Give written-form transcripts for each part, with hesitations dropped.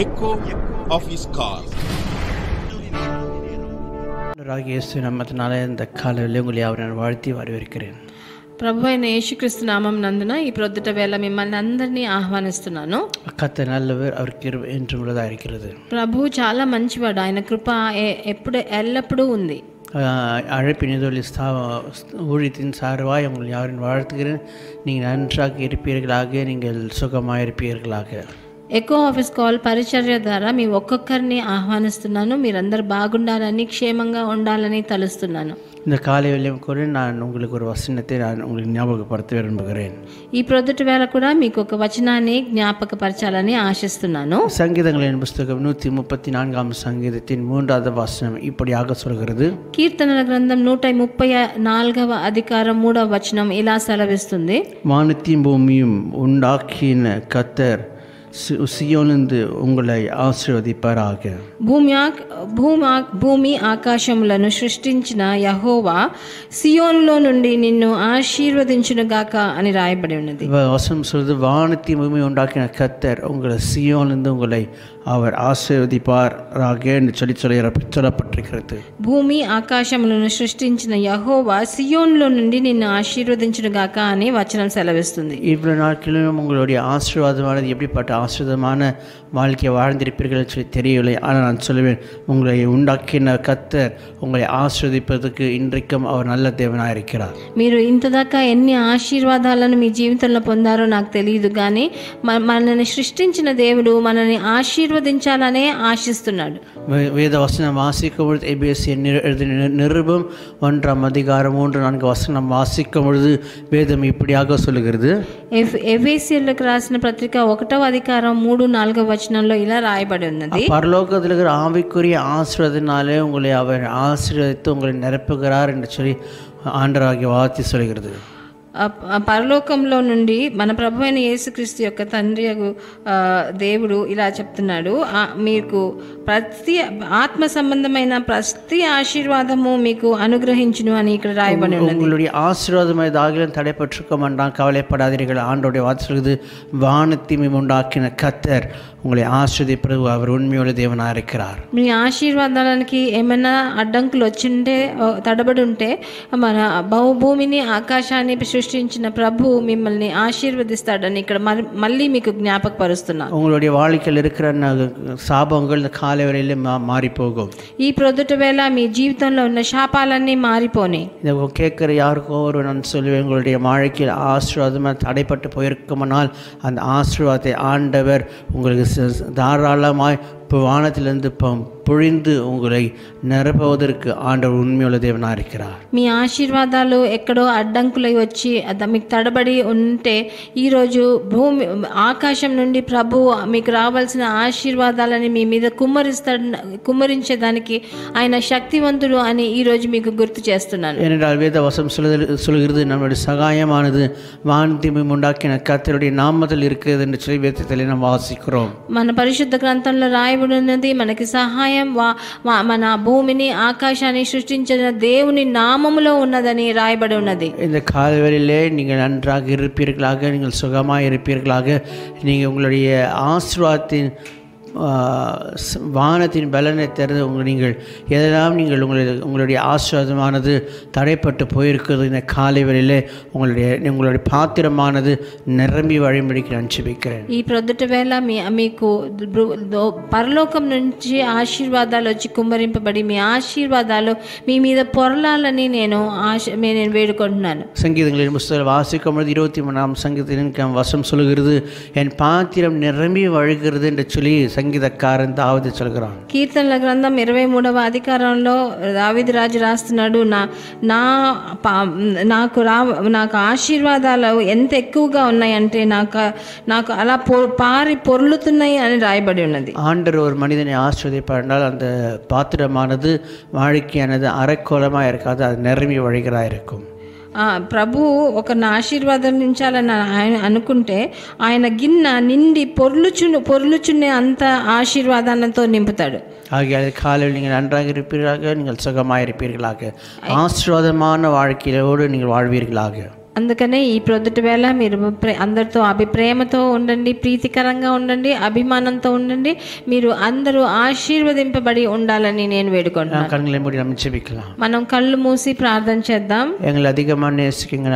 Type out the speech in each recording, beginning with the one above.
echo of his call. இயேசு நாமத்தினாலே இந்த காலையில் உங்களை அவரை வாழ்த்தி வரவேற்கிறேன். ప్రభు అయిన యేసుక్రీస్తు నామం నందున ఈ ప్రొద్దుట వేళ మిమ్మల్ని అందరినీ ఆహ్వానిస్తున్నాను. கர்த்தர் நல்லவர், அவர் கிருபை என்றும் உள்ளதா இருக்கிறது. ప్రభు చాలా మంచివాడు, ఆయన కృప ఎల్లప్పుడూ ఉంది. அழைப்பின் ஊழியத்தின் சார்பாய் உங்களை யாரின் வாழ்த்துகிறேன். நீங்கள் நன்றாக இருப்பீர்களாக, நீங்கள் சுகமாக இருப்பீர்களாக. ఎకో ఆఫీస్ కాల్ పరిచర్య ద్వారా మీ ఒక్కొక్కరిని ఆహ్వానిస్తున్నాను. మీరందరూ బాగుండాలని, క్షేమంగా ఉండాలని తలుస్తున్నాను. இந்த காலை வேளையும் கூட நான் உங்களுக்கு ஒரு வசனத்தை உங்களுக்கு ஞாபகப்படுத்த விரும்புகிறேன். ఈ ప్రొద్దుట వేళ కూడా మీకు ఒక వచనాన్ని జ్ఞాపకపరచాలని ఆశిస్తున్నాను. சங்கீதங்களின் புஸ்தகம் 134 சங்கீதத்தின் 3வது வசனம் இப்படியாக சொல்கிறது. కీర్తనల గ్రంథం 134వ అధికారం 3వ వచనం ఇలా సెలవిస్తుంది. வானத்தையும் பூமியும் உண்டாக்கின கர்த்தர் సియోనుందు உங்களை ఆశీర్వదింపారాక. భూమి ఆకాశములను సృష్టించిన యెహోవా సియోనులో నుండి నిన్ను ఆశీర్వదించునుగాక అని రాయబడి ఉన్నది. வசனம் சொல்றது, வானத்தையும் பூமி உண்டாக்கின கர்த்தர் உங்களை சியோனிலிருந்து உங்களை அவர் ஆசீர்வதிப்பாராக என்று சொல்லப்பட்டிருக்கிறது. భూమి ఆకాశములను సృష్టించిన యెహోవా సియోనులో నుండి నిన్ను ఆశీర్వదించునుగాక అని వచనం సెలవిస్తుంది. இவ்வளவு நாட்களிலும் உங்களுடைய ஆசீர்வாதமானது எப்படிப்பட்ட ஆசீர்வாதமான வாழ்க்கையை வாழ்ந்திருப்பீர்கள் சொல்லி தெரியவில்லை. ஆனால் நான் சொல்லுவேன், உங்களை உண்டாக்கின கர்த்தர் உங்களை ஆசீர்வதிப்பதற்கு இன்றைக்கும் அவர் நல்ல தேவனாக இருக்கிறார். మీరు ఇంతదాకా ఎన్ని ఆశీర్వాదాలను మీ జీవితంలో పొందారో నాకు తెలియదు, కానీ మనల్ని సృష్టించిన దేవుడు మనల్ని ఆశీర్వదించాలనే ఆశిస్తున్నాడు. வேத வசனம் வாசிக்கும் பொழுது எபேசியர் நிருபம் 1ஆம் அதிகாரம் 3-4 வசனம் வாசிக்கும் பொழுது வேதம் இப்படியாக சொல்லுகிறது. ఎఫెసీయులకు రాసిన పత్రిక 1వ అధికారం 3-4 వచనంలో ఇలా రాయబడి ఉన్నది. பரலோகத்தில் இருக்கிற ஆவிக்குரிய ஆசீர்வாதத்தினாலே உங்களை அவர் ஆசீர்வதித்து உங்களை நிரப்புகிறார் என்று சொல்லி ஆண்டவராகிய வார்த்தை சொல்கிறது. పరలోకంలో నుండి మన ప్రభు అయిన యేసుక్రీస్తు యొక్క తండ్రి దేవుడు ఇలా చెప్తున్నాడు, మీకు ప్రతి ఆత్మ సంబంధమైన ప్రతి ఆశీర్వాదము మీకు అనుగ్రహించును అని ఇక్కడ రాయబడి ఉన్నది. உங்களுடைய ஆசீர்வாதம் ஏதாகிலும் தடைப்பட்டிருக்க வேண்டாம், கவலைப்படாதீர்கள். ஆண்டவருடைய வார்த்தை சொல்கிறது, வானத்தையும் உண்டாக்கின கர்த்தர் உங்களை ஆசீர்வதிப்பது அவர் உண்மையுள்ள தேவனாக இருக்கிறார். మీ ఆశీర్వాదాలకి ఏమైనా అడ్డంకులు వచ్చింటే, తడబడి ఉంటే, మన భూమిని ఆకాశాన్ని సృష్టించిన ప్రభు మిమ్మల్ని ఆశీర్వదిస్తాడని ఇక్కడ మళ్ళీ మీకు జ్ఞాపకపరుస్తున్నాను. உங்களுடைய வாழ்க்கையில் இருக்கிற சாபங்கள் இந்த காலை வேளையில மாறி போகும். ఈ ప్రొద్దుట వేళ మీ జీవితంలో ఉన్న శాపాలన్నీ మారిపోని. இதை கேட்குற யாருக்கோ ஒரு நான் சொல்லுவேன், உங்களுடைய வாழ்க்கையில் ஆசீர்வாதமாக தடைப்பட்டு போயிருக்குமானால் அந்த ஆசீர்வாதத்தை ஆண்டவர் உங்களுக்கு தாராளமாய் இப்போ வானத்திலிருந்து பொழிந்து உங்களை நிரப்புவதற்கு ஆண்டவர் உண்மையுள்ள தேவனாக இருக்கிறார். మీ ఆశీర్వాదాలు ఎక్కడో అడ్డంకులై వచ్చి మీకు తడబడి ఉంటే, ఈరోజు ఆకాశం నుండి ప్రభు మీకు రావాల్సిన ఆశీర్వాదాలని మీ మీద కుమ్మరించేదానికి ఆయన శక్తివంతుడు అని ఈరోజు మీకు గుర్తు చేస్తున్నాను. ஏனென்றால் வேத வசனம் சொல்கிறது, நம்முடைய சகாயமானது வானத்தையும் உண்டாக்கின கர்த்தருடைய நாமத்தில் இருக்கிறது என்று சொல்லி வேதத்தில் நாம் வாசிக்கிறோம். మన పరిశుద్ధ గ్రంథంలో రాయబడి ఉన్నది, మనకి సహాయం మన భూమిని ఆకాశాన్ని సృష్టించిన దేవుని నామములో ఉన్నదని రాయబడి ఉన్నది. இந்த காலவெளியிலே நீங்கள் நன்றாக இருப்பீர்களாக, நீங்கள் சுகமாக இருப்பீர்களாக, நீங்கள் உங்களுடைய ஆசீர்வாதத்தின் வானத்தின் பலனை திறந்து நீங்கள் எதெல்லாம் நீங்கள் உங்களுடைய ஆசீர்வாதமானது தடைப்பட்டு போயிருக்கிறது, இந்த காலை வேளையிலே உங்களுடைய பாத்திரமானது நிரம்பி வழிமுடிக்கு நான் ஜெபிக்கிறேன். ఈ ప్రొద్దుట వేళ మీకు పరలోకం నుంచి ఆశీర్వాదాలు వచ్చి కుమ్మరింపబడి మీ ఆశీర్వాదాలు మీ మీద పొరలాలని నేను వేడుకుంటున్నాను. சங்கீதங்களின் புஸ்தகம் வாசிக்கும் பொழுது 23ஆம் சங்கீதத்தின் வசனம் சொல்கிறது, என் பாத்திரம் நிரம்பி வழிகிறது என்று சொல்லி సంగీతకారన్ దావీదు சொல்கிறான். కీర్తనల గ్రంథం 23వ అధికారంలో దావీదు రాజు రాస్తున్నాడు, నాకు ఆశీర్వాదాలు ఎంత ఎక్కువగా ఉన్నాయంటే నాకు అలా పొర్లుతున్నాయి అని రాయబడి ఉన్నది. ஆண்டவர் ஒரு மனிதனை ஆசீர்வதிப்பார், அந்த பாத்திரமானது வாழ்க்கையானது அரைக்கோலமாக இருக்காது, அது நிரம்பி வழிகிறா இருக்கும். ప్రభు ఒకరిని ఆశీర్వాదించాలని ఆయన అనుకుంటే ఆయన గిన్నె నిండి పొర్లుచున్నే అంత ఆశీర్వాదాలతో నింపుతాడు. ஆகிய காலையில் நீங்கள் நன்றாக இருப்பீர்களாக, நீங்கள் சுகமாக இருப்பீர்களாக, ஆசீர்வாதமான வாழ்க்கையோடு நீங்கள் வாழ்வீர்களாக. అందుకనే ఈ ప్రొద్దుటి వేళ మీరు అందరితో ప్రేమతో ఉండండి, ప్రీతికరంగా ఉండండి, అభిమానంతో ఉండండి. మీరు అందరూ ఆశీర్వదింపబడి ఉండాలని నేను వేడుకుంటున్నాను. మనం కళ్ళు మూసి ప్రార్థన చేద్దాం.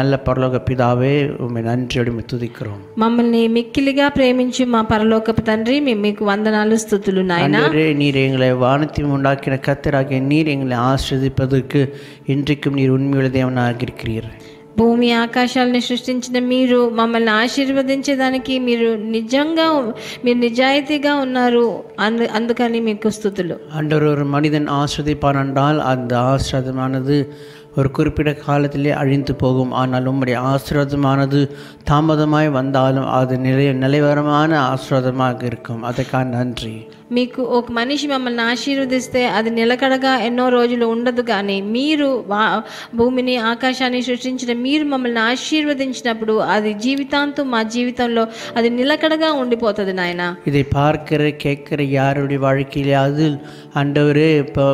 நல்ல பரலோக பிதாவே, உம்மை நன்றியோடு துதிக்கிறோம். మమ్మల్ని మిక్కిలిగా ప్రేమించి మా పరలోకపు తండ్రి, మీకు వందనాలు స్తుతులు నాయనా. நீர் எங்களை வானத்தையும் உண்டாக்கின கர்த்தராகிய நீர் எங்களை ஆசீர்வதிப்பதற்கு இன்றைக்கும் நீர் உண்மையுள்ள தேவனாக இருக்கிறீர். భూమి ఆకాశాలని సృష్టించిన మీరు మమ్మల్ని ఆశీర్వదించేదానికి మీరు నిజాయితీగా ఉన్నారు. అందుకని మీకు స్తుతులు. ஆண்டவர், ஒரு மனிதன் ஆசீர்வதிப்பான் என்றால் அந்த ஆசீர்வாதமானது ஒரு குறிப்பிட்ட காலத்திலே அழிந்து போகும். ஆனால் உம்முடைய ஆசீர்வாதமானது தாமதமாய் வந்தாலும் அது நிலைவரமான ஆசீர்வாதமாக இருக்கும். அதற்காக நன்றி. మీకు ఒక మనిషి మమ్మల్ని ఆశీర్వదిస్తే అది నిలకడగా ఎన్నో రోజులు ఉండదు. కానీ మీరు భూమిని ఆకాశాన్ని సృష్టించిన మీరు మమ్మల్ని ఆశీర్వదించినప్పుడు అది జీవితాంతం మా జీవితంలో అది నిలకడగా ఉండిపోతుంది నాయన. இதை பார்க்கிற கேட்கிற யாருடைய வாழ்க்கையிலாவது ஆண்டவரே, இப்போ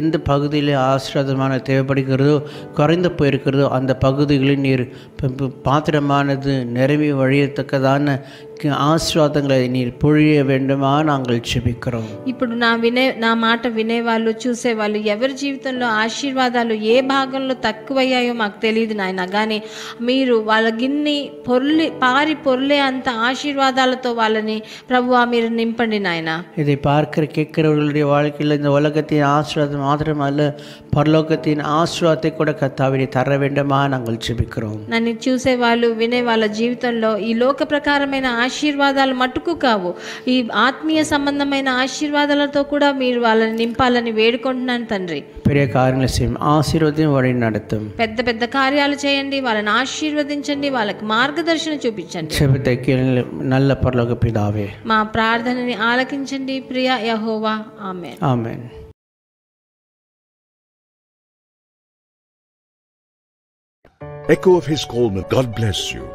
எந்த பகுதியில் ஆசீர்வாதமான தேவைப்படுகிறதோ, குறைந்து போயிருக்கிறதோ, அந்த பகுதிகளில் நீர் பாத்திரமானது நிரம்பி வழியத்தக்கதான ఆశీర్వాదంగా నీరు పొழிయ వేండుమా నాంగల్ చెబిக்கிறோம். ఇప్పుడు నా మాట వినేవాళ్ళు, చూసేవాళ్ళు ఎవరి జీవితంలో ఆశీర్వాదాలు ఏ భాగంలో తక్కువయ్యాయో మాకు తెలియదు నాయన. కానీ మీరు వాళ్ళ గిన్ని పొర్లే అంత ఆశీర్వాదాలతో వాళ్ళని ప్రభువా మీరు నింపండి నాయన. இதை பார்க்கிற கேட்கிறவர்களுடைய வாழ்க்கையில் இந்த உலகத்தின் ஆசீர்வாதம் மாத்திரமல்ல, பரலோகத்தின் ஆசீர்வாதத்தை கூட கர்த்தாவே தர வேண்டுமா நாங்கள் చెబిக்கிறோம். నన్ను చూసేవాళ్ళు, వినే వాళ్ళ జీవితంలో ఈ లోక ప్రకారమైన ఆశీర్వాదాలు మట్టుకు కావు, ఈ ఆత్మీయ సంబంధమైన ఆశీర్వాదాలతో కూడా మీరు వాళ్ళని నింపాలని వేడుకుంటున్నాను తండ్రి. பெரிய காரியங்களை செய்யும், ஆசீர்வாதம் வழி நடத்தும். పెద్ద పెద్ద కార్యాలు చేయండి, వాళ్ళని ఆశీర్వదించండి, వాళ్ళకి మార్గదర్శనం చూపించండి. நல்ல பரலோக பிதாவே, మా ప్రార్థనని ఆలకించండి ప్రియ యెహోవా. ఆమేన్. ఆమేన్. Echo of His call. God bless you.